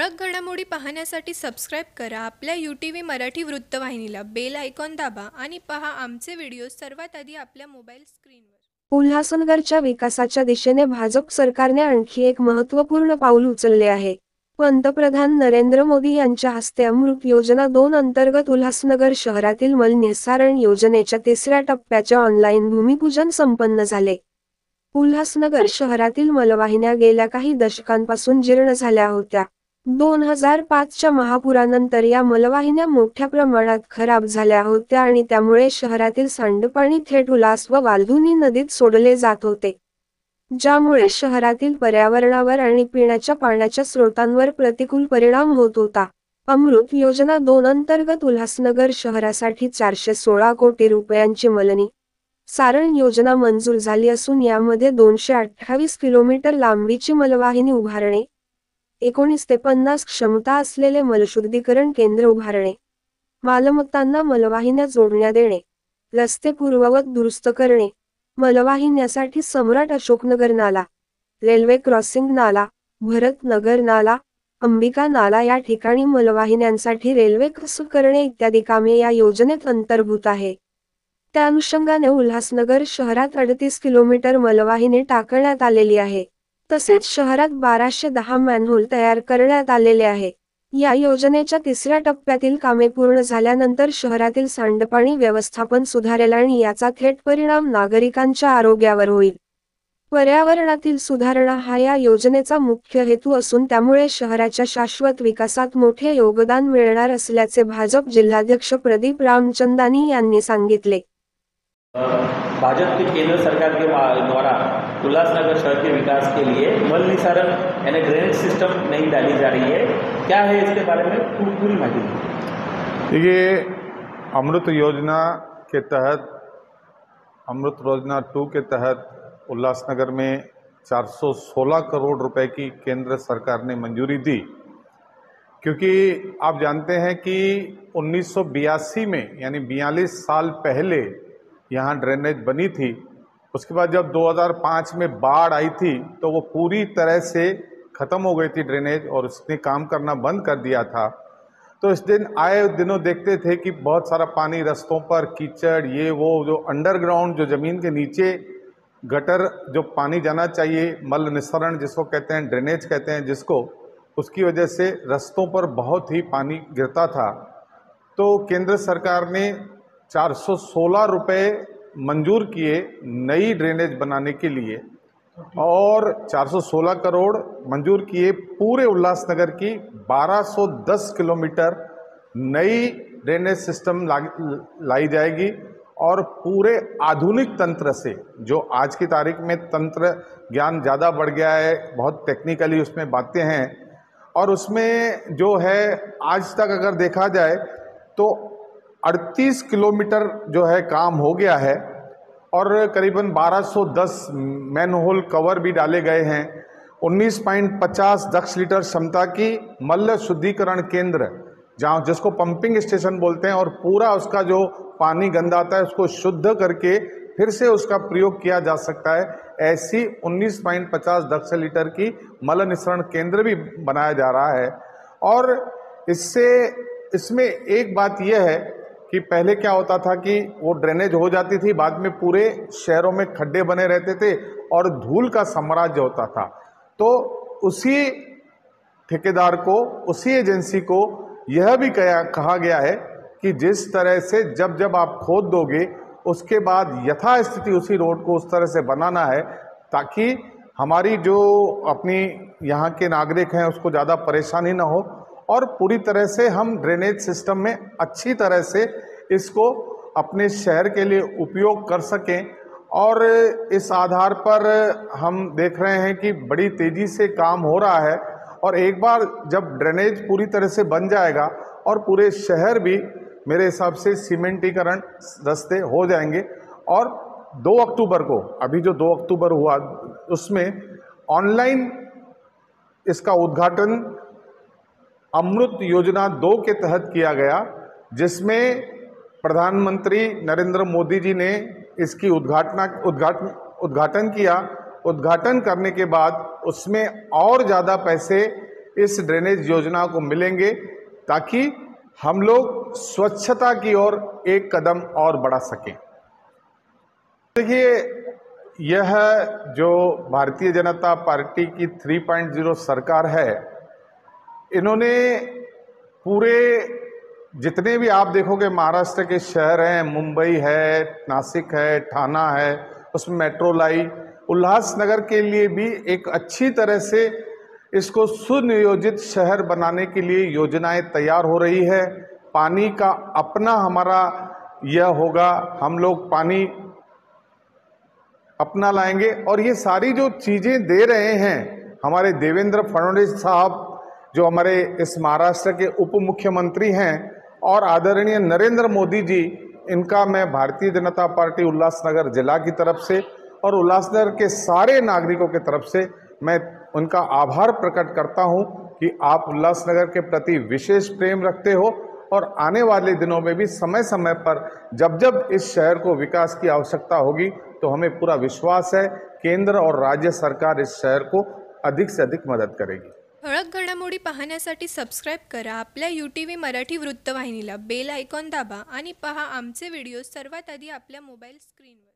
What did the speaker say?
ठळक घडामोडी पाहण्यासाठी सबस्क्राईब करा आपल्या UTV मराठी वृत्तवाहिनीला. बेल आयकॉन दाबा आणि पहा आमचे व्हिडिओ सर्वात आधी आपल्या मोबाईल स्क्रीनवर. उल्हासनगरच्या विकासाच्या दिशेने भाजप सरकारने आणखी एक महत्त्वपूर्ण पाऊल उचलले आहे. पंतप्रधान नरेंद्र मोदी यांच्या हस्ते अमृत योजना 2 अंतर्गत उल्हासनगर शहरातील मल निस्सारण योजनेच्या तिसऱ्या टप्प्याचे ऑनलाईन भूमिपूजन संपन्न झाले. उल्हासनगर शहरातील मलवाहिन्या गेल्या काही दशकांपासून जीर्ण झाल्या होत्या. 2005च्या महापुरानंतर या मलवाहिन्या मोठ्या प्रमाणात खराब झाल्या होत्या आणि त्यामुळे शहरातील सांडपाणी थेट उल्हास व वाल्धुनी नदीत सोडले जात होते, ज्यामुळे शहरातील पर्यावरणावर आणि पिण्याच्या पाण्याच्या स्रोतांवर प्रतिकूल परिणाम होत होता. अमृत योजना 2 अंतर्गत उल्हासनगर शहरासाठी 416 कोटी रुपयांची मलनिस्सारण योजना मंजूर झाली असून यामध्ये 228 किलोमीटर लांबीची मलवाहिनी उभारणे, 19 ते 50 क्षमता असलेले मलशुद्धीकरण केंद्र उभारणे, मालमत्तांना मलवाहिन्या जोडण्यात देणे, रस्ते पूर्ववत दुरुस्त करणे, मलवाहिन्यासाठी सम्राट अशोकनगर नाला, रेल्वे क्रॉसिंग नाला, भरतनगर नाला, अंबिका नाला या ठिकाणी मलवाहिन्यांसाठी रेल्वे क्रॉस करणे इत्यादी कामे या योजनेत अंतर्भूत आहे. त्या अनुषंगाने उल्हासनगर शहरात 38 किलोमीटर मलवाहिनी टाकण्यात आलेली आहे. तसेच शहरात 1210 मॅनहोल तयार करण्यात आलेले आहे. या योजनेच्या तिसऱ्या टप्प्यातील कामे पूर्ण झाल्यानंतर शहरातील सांडपाणी व्यवस्थापन सुधारेल आणि याचा थेट परिणाम नागरिकांच्या आरोग्यावर होईल. पर्यावरणातील सुधारणा हा या योजनेचा मुख्य हेतू असून त्यामुळे शहराच्या शाश्वत विकासात मोठे योगदान मिळणार असल्याचे भाजप जिल्हाध्यक्ष प्रदीप रामचंदानी यांनी सांगितले. भाजपा की केंद्र सरकार के द्वारा उल्लासनगर शहर के विकास के लिए मल निस्सारण यानी ड्रेनेज सिस्टम नहीं डाली जा रही है, क्या है इसके बारे में पूरी माहिती दीजिए। ये अमृत योजना के तहत अमृत योजना 2 के तहत उल्लासनगर में 416 करोड़ रुपए की केंद्र सरकार ने मंजूरी दी, क्योंकि आप जानते हैं कि 1982 में यानी 42 साल पहले यहाँ ड्रेनेज बनी थी। उसके बाद जब 2005 में बाढ़ आई थी तो वो पूरी तरह से ख़त्म हो गई थी ड्रेनेज और उसने काम करना बंद कर दिया था। तो इस दिन आए दिनों देखते थे कि बहुत सारा पानी रस्तों पर, कीचड़, ये वो जो अंडरग्राउंड जो ज़मीन के नीचे गटर जो पानी जाना चाहिए, मल निस्सरण जिसको कहते हैं, ड्रेनेज कहते हैं जिसको, उसकी वजह से रस्तों पर बहुत ही पानी गिरता था। तो केंद्र सरकार ने 416 रुपये मंजूर किए नई ड्रेनेज बनाने के लिए और 416 करोड़ मंजूर किए पूरे उल्लासनगर की 1210 किलोमीटर नई ड्रेनेज सिस्टम लाई जाएगी और पूरे आधुनिक तंत्र से, जो आज की तारीख में तंत्र ज्ञान ज़्यादा बढ़ गया है, बहुत टेक्निकली उसमें बातें हैं और उसमें जो है आज तक अगर देखा जाए तो 38 किलोमीटर जो है काम हो गया है और करीबन 1210 मैनहोल कवर भी डाले गए हैं। 19.50 दक्ष लीटर क्षमता की मल शुद्धिकरण केंद्र, जहाँ जिसको पंपिंग स्टेशन बोलते हैं, और पूरा उसका जो पानी गंदा आता है उसको शुद्ध करके फिर से उसका प्रयोग किया जा सकता है। ऐसी 19.50 दक्ष लीटर की मल निस्सरण केंद्र भी बनाया जा रहा है। और इसमें एक बात यह है कि पहले क्या होता था कि वो ड्रेनेज हो जाती थी, बाद में पूरे शहरों में खड्डे बने रहते थे और धूल का साम्राज्य होता था। तो उसी ठेकेदार को, उसी एजेंसी को यह भी कहा गया है कि जिस तरह से जब आप खोद दोगे उसके बाद यथास्थिति उसी रोड को उस तरह से बनाना है ताकि हमारी जो अपनी यहाँ के नागरिक हैं उसको ज़्यादा परेशानी ना हो और पूरी तरह से हम ड्रेनेज सिस्टम में अच्छी तरह से इसको अपने शहर के लिए उपयोग कर सकें। और इस आधार पर हम देख रहे हैं कि बड़ी तेज़ी से काम हो रहा है और एक बार जब ड्रेनेज पूरी तरह से बन जाएगा और पूरे शहर भी मेरे हिसाब से सीमेंटीकरण रास्ते हो जाएंगे और 2 अक्टूबर को, अभी जो 2 अक्टूबर हुआ उसमें ऑनलाइन इसका उद्घाटन अमृत योजना 2 के तहत किया गया, जिसमें प्रधानमंत्री नरेंद्र मोदी जी ने इसकी उद्घाटन किया। उद्घाटन करने के बाद उसमें और ज़्यादा पैसे इस ड्रेनेज योजना को मिलेंगे, ताकि हम लोग स्वच्छता की ओर एक कदम और बढ़ा सकें। देखिए, यह जो भारतीय जनता पार्टी की 3.0 सरकार है, इन्होंने पूरे जितने भी आप देखोगे महाराष्ट्र के शहर हैं, मुंबई है, नासिक है, ठाणा है, उसमें मेट्रो लाई, उल्लासनगर के लिए भी एक अच्छी तरह से इसको सुनियोजित शहर बनाने के लिए योजनाएं तैयार हो रही है। पानी का अपना हमारा यह होगा, हम लोग पानी अपना लाएंगे। और ये सारी जो चीज़ें दे रहे हैं हमारे देवेंद्र फडणवीस साहब, जो हमारे इस महाराष्ट्र के उप मुख्यमंत्री हैं, और आदरणीय नरेंद्र मोदी जी, इनका मैं भारतीय जनता पार्टी उल्लासनगर जिला की तरफ से और उल्लासनगर के सारे नागरिकों की तरफ से मैं उनका आभार प्रकट करता हूं कि आप उल्लासनगर के प्रति विशेष प्रेम रखते हो, और आने वाले दिनों में भी समय समय पर जब जब इस शहर को विकास की आवश्यकता होगी, तो हमें पूरा विश्वास है केंद्र और राज्य सरकार इस शहर को अधिक से अधिक मदद करेगी। ठळक घडामोडी पाहण्यासाठी सबस्क्राईब करा आपल्या UTV मराठी वृत्तवाहिनीला, बेल आयकॉन दाबा आणि पहा आमचे व्हिडिओ सर्वात आधी आपल्या मोबाईल स्क्रीनवर।